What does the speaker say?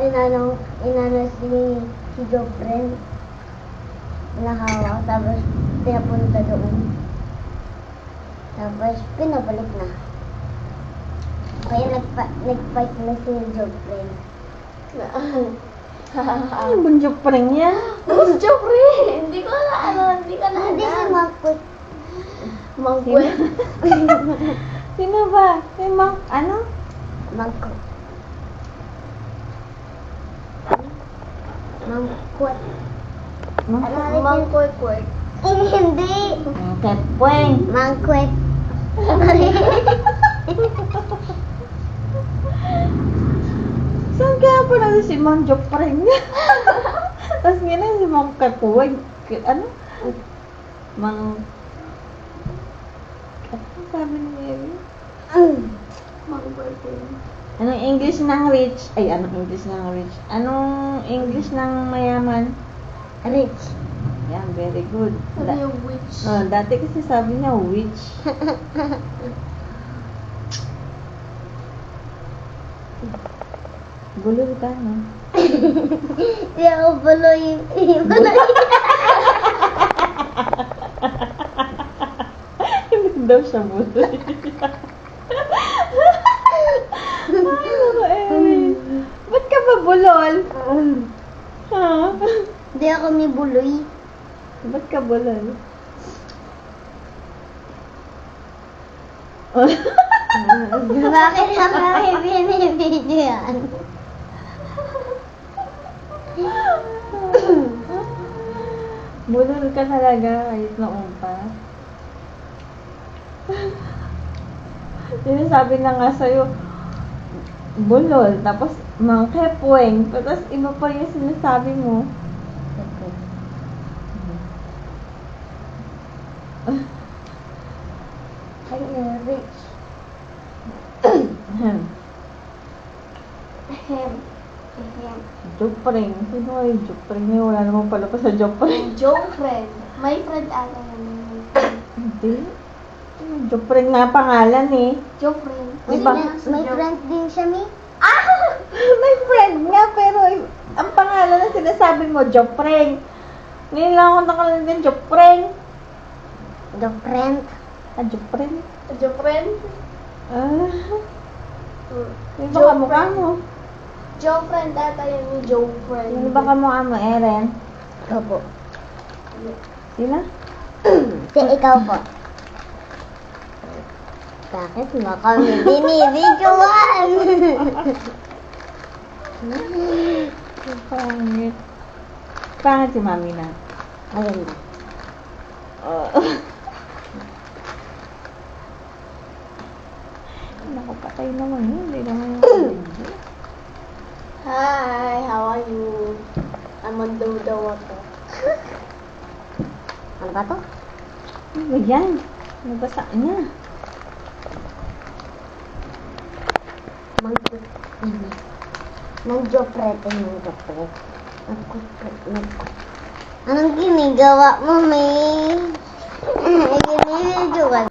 inano si Jofren. Nahawak, tapos pinapunta doon. Tapos pinabalik na. Kaya nag-fight na si Jofren. Ano bang Jofren niya? Who's Jofren? Hindi ko na alam. Hindi ko na Hindi si alam. Mangkut. Mangkwet. Sino ba? Si ano? Mangkut. Mangkut. Mangkwet-kwet. Hindi. Kepweng. Mangkut. Saan kaya po na si Mang Jofren niya? Tapos ngayon si Mang Kepweng. Ano? Mang... Ano sabi ni Mary? Mangkwet-kwet. Anong English ng rich? Ay, anong English ng rich? Anong English ng mayaman? Rich. Yan, very good. Ano yung witch? Oh, dati kasi sabi niya witch. Bulol ka, no? Hindi ako buloy. Buloy. Hindi daw siya bulol. Ay, naku, Erin. Ba't ka ba bulol? Ha? Hindi ako may buloy. Ba't ka bulol? Bakit ako may binibidyo yan? Bulol ka talaga. Ayos na umpa. Sinasabi na nga sa'yo, bulol, tapos mangkepweng, tapos iba pa yung sinasabi mo. Ay, rich. Jofren. Sino kayo Jofren? Wala naman pala pa sa Jofren. Jofren. May friend ata naman. Hindi. Jofren nga pangalan eh. Jofren. Diba? May friend din siya, Mi. May friend nga, pero ang pangalan na sinasabi mo, Jofren. Ngayon lang ako nakalimutan, Jofren. The friend. Ah, Jofren. Jofren? Ah. Yung ba kamukha mo? Jofren ata yun yung Jofren. Yung ba kamukha mo, Eren? Opo. Sila? Ikaw po. Bakit mo kami binibidyoan? Pangit. Pangit si Mami na. Maganda. Naku, patay naman yun. Hindi naman yung Hi, how are you? I'm on the water. Ano ba to? Ano ba yan? Nabasa niya. Mangkut. Mang-Jofret. Mang-Jofret. Anong ginagawa mo, May? Ginibidyoan.